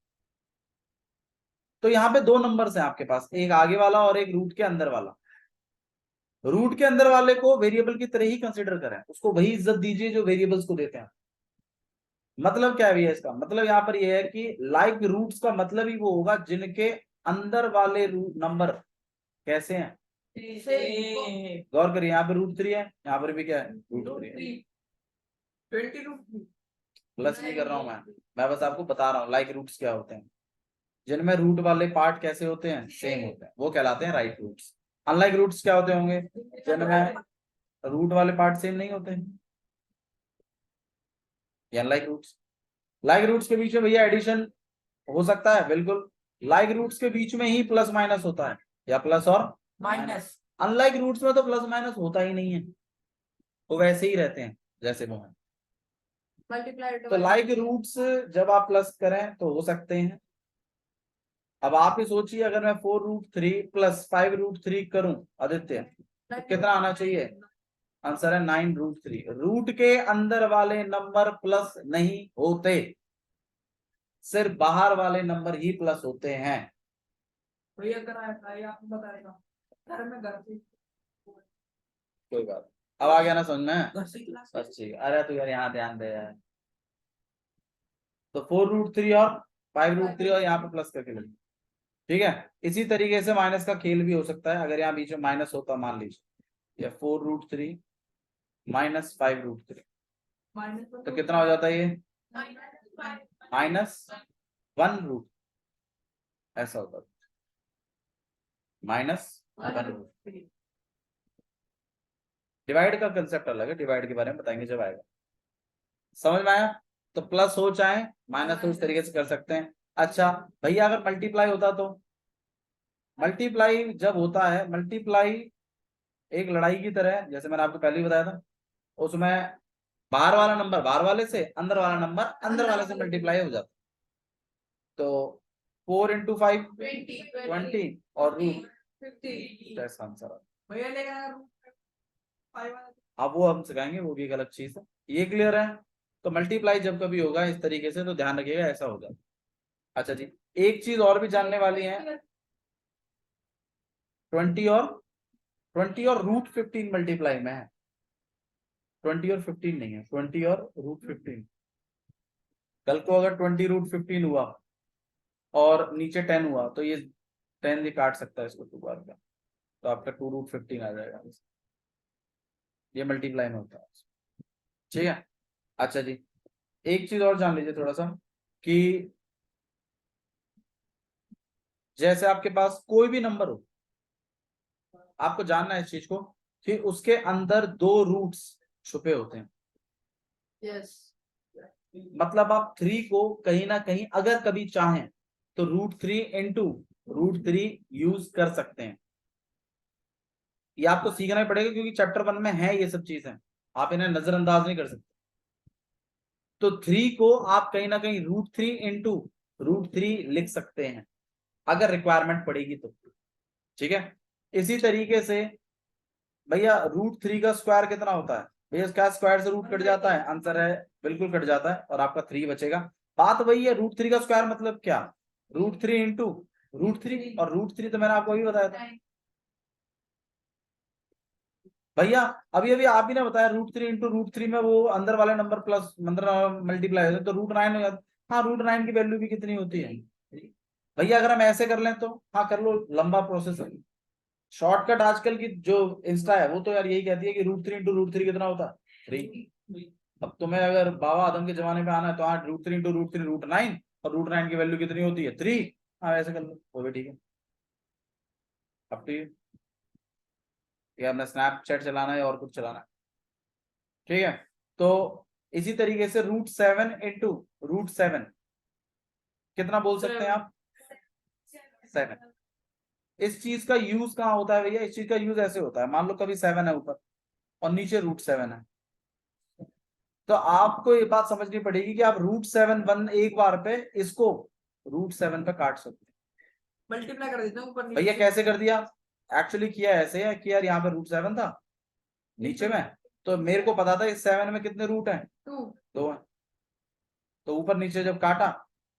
तो यहाँ पे दो नंबर्स हैं आपके पास, एक आगे वाला और एक रूट के अंदर वाला। रूट के अंदर वाले को वेरिएबल की तरह ही कंसीडर करें, उसको वही इज्जत दीजिए जो वेरिएबल्स को देते हैं। मतलब क्या है भैया इसका? मतलब यहाँ पर यह है कि लाइक रूट्स का मतलब ही वो होगा जिनके अंदर वाले नंबर कैसे हैं। गौर करिए, यहाँ पे √3 है, यहाँ पर भी क्या है? √3 है। 20 प्लस नहीं कर रहा हूं मैं बस आपको बता रहा हूँ लाइक रूट्स क्या होते हैं। जिनमें रूट वाले पार्ट कैसे होते हैं? सेम होते हैं, वो कहलाते हैं राइट रूट्स। अनलाइक रूट्स क्या होते होंगे? जिनमें रूट वाले पार्ट सेम नहीं होते हैं, या लाइक रूट्स। लाइक रूट्स के बीच में भैया एडिशन हो सकता है, बिल्कुल। लाइक रूट्स के बीच में ही प्लस माइनस होता है, या प्लस और माइनस। अनलाइक रूट्स में तो प्लस माइनस होता ही नहीं है, वो वैसे ही रहते हैं जैसे वो हैं। मल्टीप्लाइड तो लाइक रूट्स जब आप प्लस करें तो हो सकते हैं। अब आप ही सोचिए, अगर मैं 4√3 प्लस 5√3 करूं आदित्य, तो कितना आना चाहिए? आंसर है 9√3। रूट के अंदर वाले नंबर प्लस नहीं होते, सिर्फ बाहर वाले नंबर ही प्लस होते हैं। भैया कराया था ये आपको बताएगा घर में घर से। कोई बात, अब आ गया ना समझ में? घर से क्लास बस ठीक है। अरे तू यार यहाँ ध्यान दे यार। तो 4√3 और 5√3 और यहाँ पे प्लस करके लगे, ठीक है। इसी तरीके से माइनस का खेल भी हो सकता है, अगर यहाँ बीच में माइनस होता मान लीजिए, या 4√3 माइनस 5√3, तो कितना हो जाता है? ये -1√, ऐसा होता है, -1√। डिवाइड का कंसेप्ट अलग है, डिवाइड के बारे में बताएंगे जब आएगा। समझ में आया? तो प्लस हो चाहे माइनस हो, इस तरीके से कर सकते हैं। अच्छा भैया, अगर मल्टीप्लाई होता तो? मल्टीप्लाई जब होता है, मल्टीप्लाई एक लड़ाई की तरह है, जैसे मैंने आपको पहले ही बताया था। उसमें बाहर वाला नंबर बाहर वाले से, अंदर वाला नंबर अंदर वाले से मल्टीप्लाई हो जाता। तो 4 × 5 20 और रूट, ऐसा आंसर। अब वो हम सिखाएंगे, वो भी एक अलग चीज है। ये क्लियर है? तो मल्टीप्लाई जब कभी होगा इस तरीके से तो ध्यान रखिएगा, ऐसा होगा। अच्छा जी, एक चीज और भी जानने वाली है। 20 और √15 मल्टीप्लाई में है। 20 और 15 नहीं है, 20 और √15। कल को अगर 20√15 हुआ और नीचे 10 हुआ तो ये 10 भी काट सकता है इसको 2 बार का, तो आपका 2√15 आ जाएगा। ये मल्टीप्लाई में होता है, ठीक है। अच्छा जी, एक चीज और जान लीजिए थोड़ा सा, कि जैसे आपके पास कोई भी नंबर हो, आपको जानना है इस चीज को कि उसके अंदर 2 रूट्स छुपे होते हैं। यस। मतलब आप 3 को कहीं ना कहीं अगर कभी चाहें तो √3 × √3 यूज कर सकते हैं। ये आपको सीखना ही पड़ेगा, क्योंकि चैप्टर 1 में है ये सब चीजें, आप इन्हें नजरअंदाज नहीं कर सकते। तो 3 को आप कहीं ना कहीं √3 × √3 लिख सकते हैं, अगर रिक्वायरमेंट पड़ेगी तो, ठीक है। इसी तरीके से भैया √3 का स्क्वायर कितना होता है भैया, क्या स्क्वायर से रूट कट जाता है, आंसर है बिल्कुल कट जाता है और आपका 3 बचेगा। बात वही है, √3 का स्क्वायर मतलब क्या, √3 इंटू √3, और √3 तो मैंने आपको अभी बताया था भैया, अभी अभी आप ही ने बताया √3 इंटू √3 में वो अंदर वाले नंबर प्लस मतलब मल्टीप्लाई हो जाए तो √9 हो जाता। हाँ √9 की वैल्यू भी कितनी होती है भैया, अगर हम ऐसे कर लें तो हाँ कर लो, लंबा प्रोसेस है। शॉर्टकट आजकल की जो इंस्टा है वो तो यार यही कहती है कि √3 इंटू √3 कितना होता है 3। अब तुम्हें अगर बाबा आदम के जमाने में आना है तो हाँ √3 इंटू √3 √9, और √9 की वैल्यू कितनी होती है 3। हाँ ऐसे कर लो वो भी ठीक है, अब तो ये अपना स्नैपचैट चलाना है और कुछ चलाना है, ठीक है। तो इसी तरीके से √7 इंटू √7 कितना बोल सकते हैं आप 7। इस चीज का यूज कहाँ होता है भैया, इस चीज का यूज ऐसे होता है, मान लो कभी 7 है ऊपर और नीचे √7 है, तो आपको ये बात समझनी पड़ेगी कि आप √7 एक बार पे इसको √7 पे काट सकते हैं। मल्टीप्लाई कर देता हूँ ऊपर भैया नीचे। कैसे कर दिया, एक्चुअली किया ऐसे है कि यार यहाँ पे √7 था नीचे में, तो मेरे को पता था इस 7 में कितने रूट हैं 2 हैं, तो ऊपर नीचे जब काटा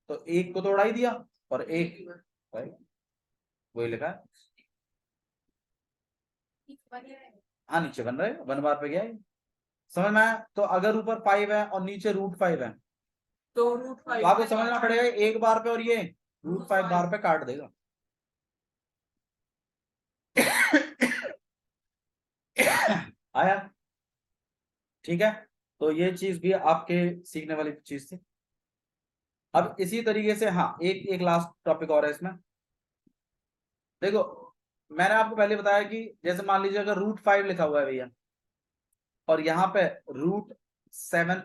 तो एक को तो उड़ा ही दिया और एक वही लिखा है। हाँ नीचे बन रहे 1 बार पे गया है, समझ में आया। तो अगर ऊपर 5 है और नीचे √5 है तो तो आपको समझना पड़ेगा एक बार पे और ये √5 बार पे काट देगा। आया, ठीक है। तो ये चीज भी आपके सीखने वाली चीज थी। अब इसी तरीके से हाँ एक एक लास्ट टॉपिक और है इसमें, देखो मैंने आपको पहले बताया कि जैसे मान लीजिए अगर √5 लिखा हुआ है भैया और यहाँ पे √7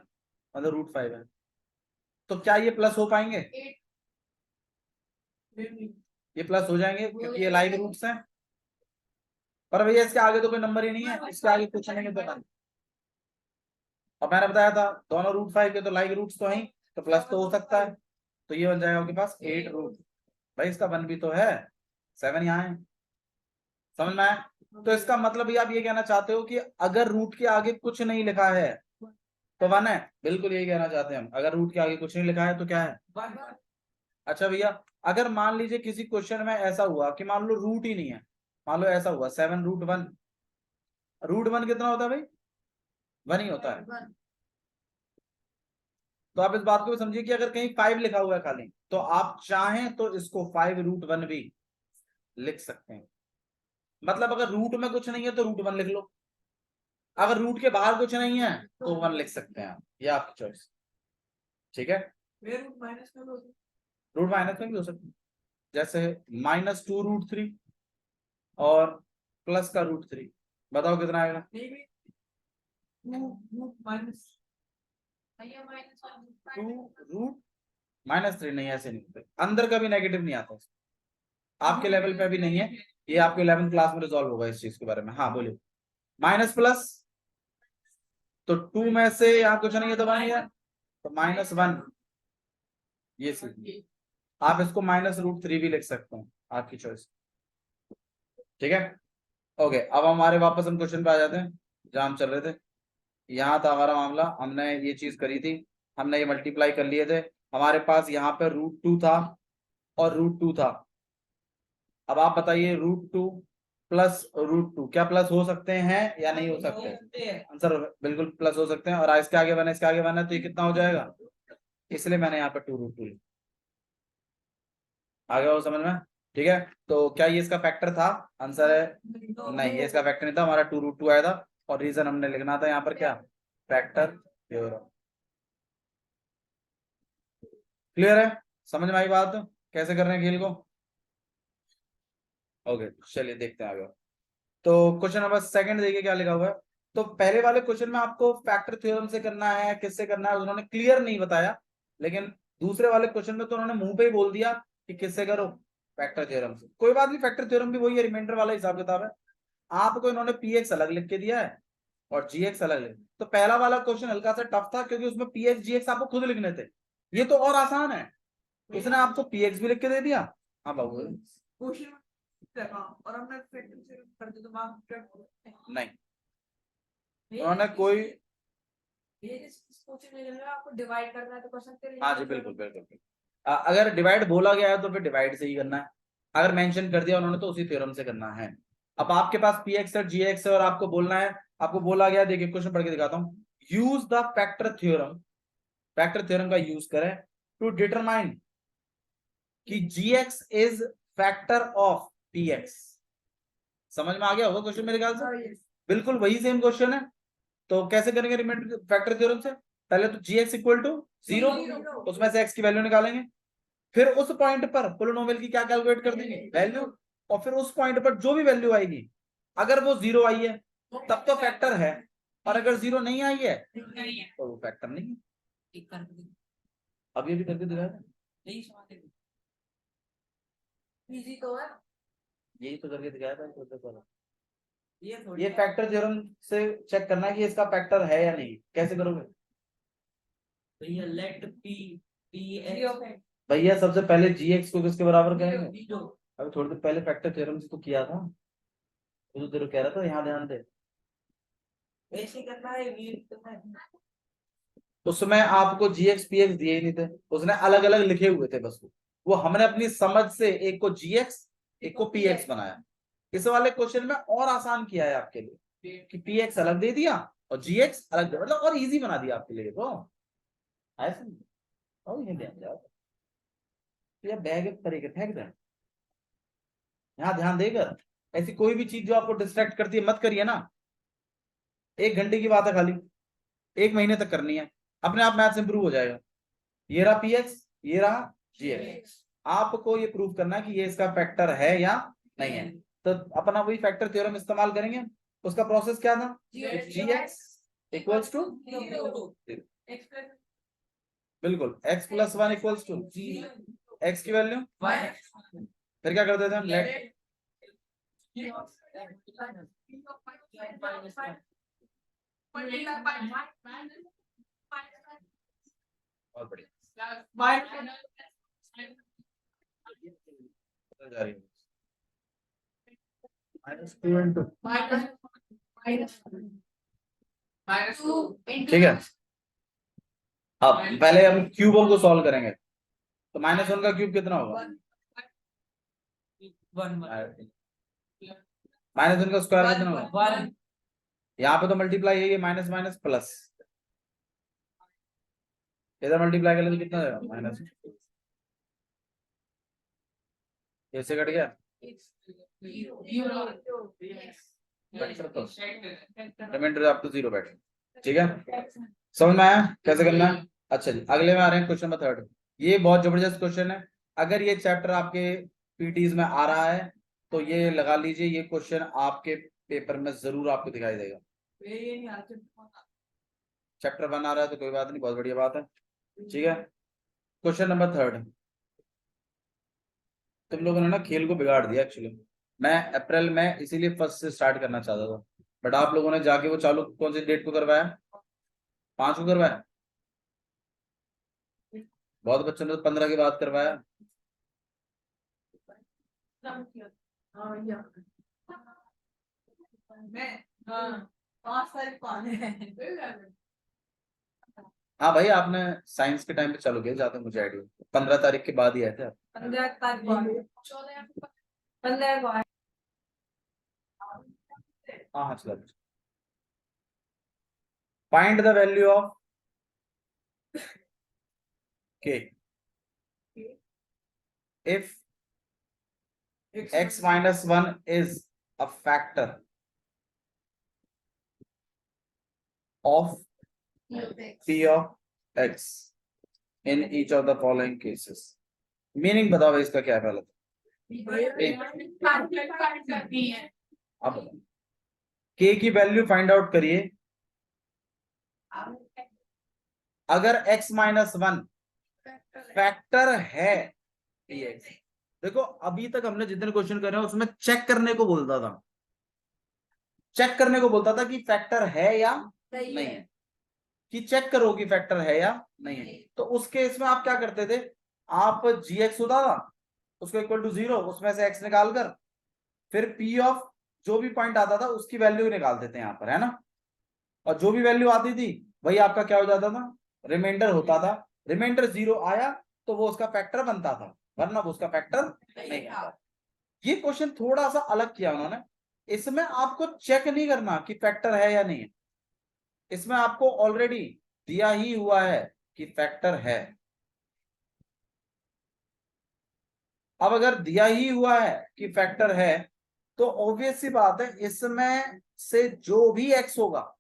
मतलब √5 है, तो क्या ये प्लस हो पाएंगे, ये प्लस हो जाएंगे क्योंकि ये लाइक रूट्स हैं, पर भैया इसके आगे तो कोई नंबर ही नहीं है, इसके आगे कुछ नहीं है। और मैंने बताया था दोनों √5 के तो लाइक रूट्स तो हैं, तो प्लस तो हो सकता है, तो ये बन जाएगा आपके पास 8 भाई इसका 1 भी तो है 7 यहाँ है, समझ में आया। तो इसका मतलब ये आप ये कहना चाहते हो कि अगर रूट के आगे कुछ नहीं लिखा है तो 1 है, बिल्कुल यही कहना चाहते हैं हम, अगर रूट के आगे कुछ नहीं लिखा है तो क्या है। अच्छा भैया अगर मान लीजिए किसी क्वेश्चन में ऐसा हुआ कि मान लो रूट ही नहीं है, मान लो ऐसा हुआ 7 √1 कितना होता है भाई 1 ही होता है, तो आप इस बात को भी समझिए कि अगर कहीं 5 लिखा हुआ है खाली तो आप चाहें तो इसको 5 √1 भी लिख सकते हैं, मतलब अगर रूट में कुछ नहीं है तो √1 लिख लो, अगर रूट के बाहर कुछ नहीं है तो 1 लिख सकते हैं आप, ये आपकी चॉइस, ठीक है। रूट माइनस में रूट माइनस में भी हो सकता है, जैसे -2 √3 और प्लस का √3, बताओ कितना आएगा। माइनस 2 √-3 नहीं, ऐसे नहीं होते, अंदर का भी नेगेटिव नहीं आता, आपके लेवल पे भी नहीं है, ये आपके 11th क्लास में रिजॉल्व होगा इस चीज के बारे में। हाँ बोलिए, माइनस प्लस तो 2 में से यहाँ कुछ नहीं है तो 1 है, तो -1 ये सीखिए, आप इसको -√3 भी लिख सकते हैं, आपकी चॉइस, ठीक है। ओके अब हमारे वापस हम क्वेश्चन पे आ जाते हैं जहां हम चल रहे थे। यहाँ था हमारा मामला, हमने ये चीज करी थी, हमने ये मल्टीप्लाई कर लिए थे, हमारे पास यहाँ पे √2 था और √2 था। अब आप बताइए √2 प्लस √2 क्या प्लस हो सकते हैं या नहीं हो सकते, आंसर बिल्कुल प्लस हो सकते हैं, और इसके आगे बना इसके आगे बना तो ये कितना हो जाएगा, इसलिए मैंने यहाँ पे 2 √2 लिखा, आ गया वो समझ में, ठीक है। तो क्या ये इसका फैक्टर था, आंसर है नहीं, ये इसका फैक्टर नहीं था, हमारा 2 √2 आया था, और रीजन हमने लिखना था यहाँ पर क्या, फैक्टर थ्योरम। क्लियर है, समझ में आई बात, कैसे कर रहे हैं खेल को। ओके चलिए देखते हैं आगे। तो क्वेश्चन नंबर सेकंड देखिए क्या लिखा हुआ है। तो पहले वाले क्वेश्चन में आपको फैक्टर थ्योरम से करना है किससे करना है उन्होंने क्लियर नहीं बताया, लेकिन दूसरे वाले क्वेश्चन में तो उन्होंने मुंह पे ही बोल दिया कि किससे करो, फैक्टर थ्योरम से। कोई बात नहीं, फैक्टर थ्योरम भी वही है, रिमाइंडर वाला हिसाब किताब है। आपको इन्होंने पीएक्स अलग लिख के दिया है और जीएक्स अलग लिख, तो पहला वाला क्वेश्चन हल्का सा टफ था क्योंकि उसमें पीएक्स जीएक्स आपको खुद लिखने थे, ये तो और आसान है, उसने आपको पीएक्स भी लिख के दे दिया। हाँ बाबू क्वेश्चन और हमने फैक्टर थ्योरम कर दिया तो मार्क्स क्या नहीं, उन्होंने कोई, क्वेश्चन में आपको डिवाइड करना है तो कर सकते हैं। हाँ जी बिल्कुल बिल्कुल बिल्कुल। अगर डिवाइड बोला गया है तो फिर डिवाइड से ही करना है, अगर मेंशन कर दिया उन्होंने तो उसी थ्योरम से करना है। अब आपके पास पी एक्स और जी एक्स है और आपको बोलना है, आपको बोला गया, देखिए क्वेश्चन पढ़ के दिखाता हूँ, use the factor theorem, factor theorem का यूज करें टू डिटरमाइन कि g x is factor of p x. समझ में आ गया होगा क्वेश्चन मेरे ख्याल से, बिल्कुल वही सेम क्वेश्चन है। तो कैसे करेंगे रिमेंडर फैक्टर थ्योरम से, पहले तो जी एक्स इक्वल टू 0, उसमें से एक्स की वैल्यू निकालेंगे, फिर उस पॉइंट पर पोलिनोमियल की क्या कैलकुलेट कर देंगे, वैल्यू, और फिर उस पॉइंट पर जो भी वैल्यू आएगी, अगर वो 0 आई है तब तो फैक्टर है, और अगर 0 नहीं आई है तो वो फैक्टर नहीं है। ठीक कर दे। अब ये भी करके दिखाया, नहीं समझते। इजी तो है। यही तो करके दिखाया था तो पहले। ये ये फैक्टर थ्योरम से चेक करना है कि इसका फैक्टर है या नहीं, कैसे करोगे भैया लेट पी पी एक्स भैया, सबसे पहले जी एक्स को किसके बराबर करेंगे, जीरो। अभी थोड़ी देर पहले फैक्टर थ्योरम से तो किया था, वो तो तेरे कह रहा था, यहाँ ध्यान दे, ऐसे करना है ये करना है। उसमें आपको जी एक्स पी एक्स दिए ही नहीं थे, उसने अलग अलग लिखे हुए थे बस, वो हमने अपनी समझ से एक को जी एक्स एक को पी एक्स बनाया। इस वाले क्वेश्चन में और आसान किया है आपके लिए कि पी एक्स अलग दे दिया और जी एक्स अलग दे, मतलब और इजी बना दिया आपके लिए, तो ऐसे नहीं, और ये ध्यान जाओ, तो ये बैग तरीके फेंक दें, यहाँ ध्यान देकर, ऐसी कोई भी चीज जो आपको डिस्ट्रैक्ट करती है मत करिए ना। 1 घंटे की बात है खाली, 1 महीने तक करनी है, अपने आप मैथ्स इंप्रूव हो जाएगा। ये रहा पी एक्स, ये रहा जी एक्स, आपको ये प्रूव करना है कि ये इसका फैक्टर है या नहीं है। तो अपना वही फैक्टर थ्योरम इस्तेमाल करेंगे। उसका प्रोसेस क्या था, जी एक्स इक्वल्स टू, बिल्कुल x plus 1 equals to x की वैल्यू, फिर क्या करते थे हम, लेट और बढ़िया ठीक है। अब पहले हम क्यूबों को सॉल्व करेंगे, तो -1 का क्यूब कितना होगा, -1 का स्क्वायर कितना होगा, यहाँ पे तो मल्टीप्लाई है, ये माइनस माइनस प्लस, इधर मल्टीप्लाई करें तो कितना होगा, माइनस, कैसे कट गया, रिमाइंडर अप टू 0 बैठ, ठीक है, समझ में आया कैसे करना है। अच्छा जी, अगले में आ रहे हैं क्वेश्चन नंबर 3। ये बहुत जबरदस्त क्वेश्चन है, अगर ये चैप्टर आपके पीटीज में आ रहा है तो ये लगा लीजिए, ये क्वेश्चन आपके पेपर में जरूर आपको दिखाई देगा। चैप्टर 1 आ रहा है तो कोई बात नहीं, बहुत बढ़िया बात है, ठीक है। क्वेश्चन नंबर 3, तुम लोगों ने ना खेल को बिगाड़ दिया एक्चुअली, मैं अप्रैल में इसीलिए फर्स्ट से स्टार्ट करना चाहता था, बट आप लोगों ने जाके वो चालू कौन सी डेट को करवाया, 5 को करवाया, बहुत बच्चों ने तो 15 की बात करवाया। हाँ भाई, आपने साइंस के टाइम पे चालू किया, जाते मुझे आइडिया 15 तारीख के बाद ही आए थे। 15 तारीख 15 को हाँ हाँ चलो, फाइंड द वैल्यू ऑफ के if x minus 1 is a factor of p of x in each of the following cases। Meaning बताओ भाई इसका क्या है पहले तो, अब k की वैल्यू फाइंड आउट करिए, अगर x माइनस 1 फैक्टर है px। देखो अभी तक हमने जितने क्वेश्चन करे हैं उसमें चेक करने को बोलता था, चेक करने को बोलता था कि फैक्टर है या नहीं है, कि चेक करो कि फैक्टर है या नहीं है। तो उस केस में आप क्या करते थे, आप जी एक्स होता था उसको इक्वल टू 0, उसमें से x निकाल कर फिर पी ऑफ जो भी पॉइंट आता था उसकी वैल्यू निकाल देते हैं यहाँ पर, है ना। और जो भी वैल्यू आती थी वही आपका क्या हो जाता था, रिमाइंडर होता था। रिमाइंडर 0 आया तो वो उसका फैक्टर बनता था, वरना वो उसका फैक्टर नहीं आता। ये क्वेश्चन थोड़ा सा अलग किया उन्होंने, इसमें आपको चेक नहीं करना कि फैक्टर है या नहीं है, इसमें आपको ऑलरेडी दिया ही हुआ है कि फैक्टर है। अब अगर दिया ही हुआ है कि फैक्टर है तो ऑब्वियस सी बात है इसमें से जो भी एक्स होगा,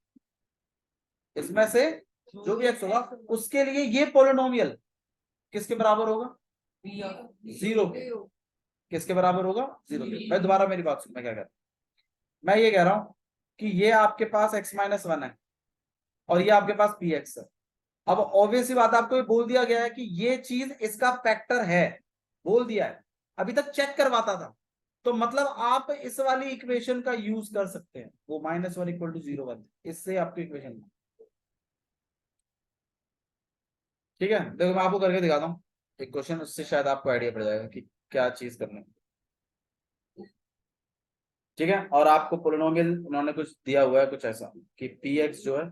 इसमें से जो भी एक्स होगा उसके लिए ये पोलिनोमियल किसके बराबर होगा, 0 के। किसके बराबर होगा, 0 के। मैं दोबारा मेरी बात सुन, मैं क्या कह रहा हूं, मैं ये कह रहा हूं कि ये आपके पास x-1 है और ये आपके पास px है। अब ऑब्वियस सी बात आपको ये बोल दिया गया है कि ये चीज इसका फैक्टर है, बोल दिया है, अभी तक चेक करवाता था, तो मतलब आप इस वाली इक्वेशन का यूज कर सकते हैं, वो -1 = 0 इससे आपकी इक्वेशन। ठीक है, देखो मैं आपको करके दिखाता हूँ एक क्वेश्चन, उससे शायद आपको आइडिया पड़ जाएगा कि क्या चीज करनी है। ठीक है, और आपको पोलिनोमियल उन्होंने कुछ दिया हुआ है कुछ ऐसा कि px जो है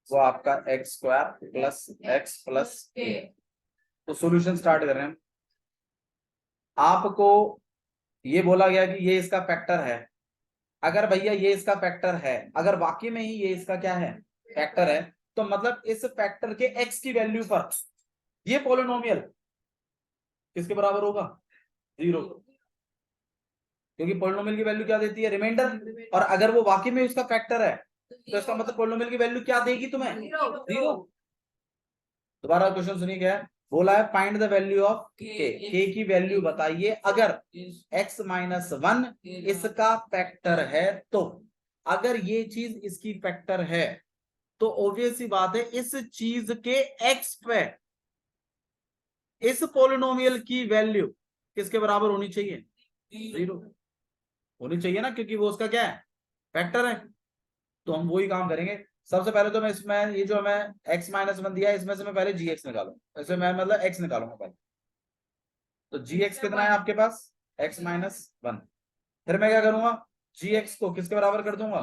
वो आपका x² + x + a। तो सॉल्यूशन स्टार्ट कर रहे हैं। आपको ये बोला गया कि ये इसका फैक्टर है, अगर भैया ये इसका फैक्टर है, अगर वाकई में ही ये इसका क्या है, फैक्टर है, तो मतलब इस फैक्टर के x की वैल्यू पर ये पोलिनोमियल किसके बराबर होगा, 0, क्योंकि पोलिनोमियल की वैल्यू क्या देती है, रिमाइंडर। और अगर वो वाकई में उसका फैक्टर है तो इसका मतलब पोलिनोमियल की वैल्यू क्या देगी तुम्हें, 0। दोबारा क्वेश्चन सुनिए, क्या है बोला है, find the value of k की वैल्यू बताइए अगर x-1 इसका फैक्टर है। तो अगर ये चीज इसकी फैक्टर है तो ऑब्वियस सी बात है इस चीज के x पे इस पोलिनोमियल की वैल्यू किसके बराबर होनी चाहिए, 0 होनी चाहिए ना, क्योंकि वो उसका क्या है, फैक्टर है। तो हम वही काम करेंगे। सबसे पहले तो मैं इसमें ये जो हमें x-1 दिया है इसमें से मैं पहले gx निकालूंगा, इसमें मैं मतलब x निकालूंगा पहले। तो gx कितना है आपके पास, x-1। फिर मैं क्या करूंगा, gx को किसके बराबर कर दूंगा,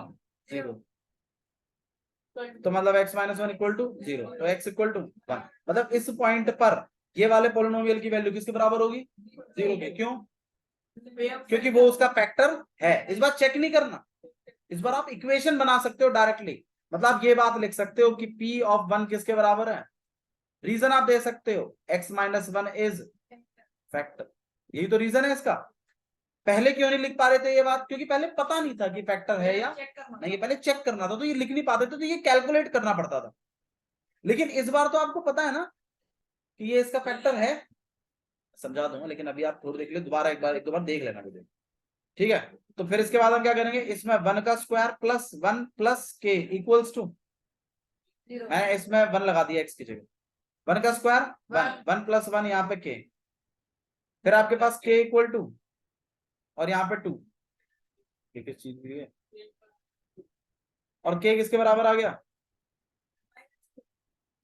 0। तो मतलब x-1 = 0, तो x = 1। मतलब इस पॉइंट पर ये वाले पोलिनोमियल की वैल्यू किसके बराबर होगी, 0 के। क्यों, क्योंकि वो उसका फैक्टर है। इस बार चेक नहीं करना, इस बार आप इक्वेशन बना सकते हो डायरेक्टली, मतलब आप ये बात लिख सकते हो कि p(1) किसके बराबर है, रीजन आप दे सकते हो x-1 इज फैक्टर, यही तो रीजन है इसका। पहले क्यों नहीं लिख पा रहे थे ये बात, क्योंकि पहले पता नहीं था कि फैक्टर है या नहीं, पहले चेक करना था तो ये लिख नहीं पाते थे, तो ये कैलकुलेट करना पड़ता था। लेकिन इस बार तो आपको पता है ना कि ये इसका फैक्टर है, समझा दूंगा, लेकिन अभी आप थोड़ी देख ले, दोबारा एक दो बार देख लेना मुझे। ठीक है, तो फिर इसके बाद हम क्या करेंगे, इसमें 1 का square plus 1 plus k equals to, मैंने इसमें 1 लगा दिया x की जगह, 1 का स्क्वायर 1 प्लस 1 यहाँ पे k, फिर आपके पास k = और यहाँ पे 2, किस चीज की है, और k किसके बराबर आ गया,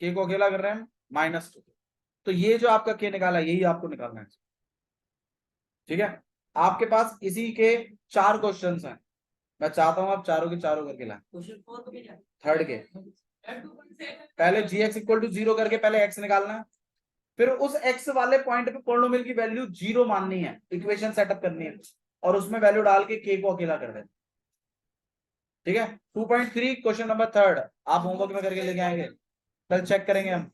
k को अकेला कर रहे हैं हम -2। तो ये जो आपका k निकाला यही आपको निकालना है। ठीक है, आपके पास इसी के 4 क्वेश्चंस हैं, मैं चाहता हूं आप चारों के चारों करके लाएं। थर्ड के पहले gx = 0 करके पहले x निकालना है, फिर उस x वाले पॉइंट पे पोलिनोमियल की वैल्यू 0 माननी है, इक्वेशन सेटअप करनी है और उसमें वैल्यू डाल के k को अकेला कर देना। ठीक है, 2.3 क्वेश्चन नंबर 3 आप होमवर्क में करके लेके आएंगे, कल चेक करेंगे हम।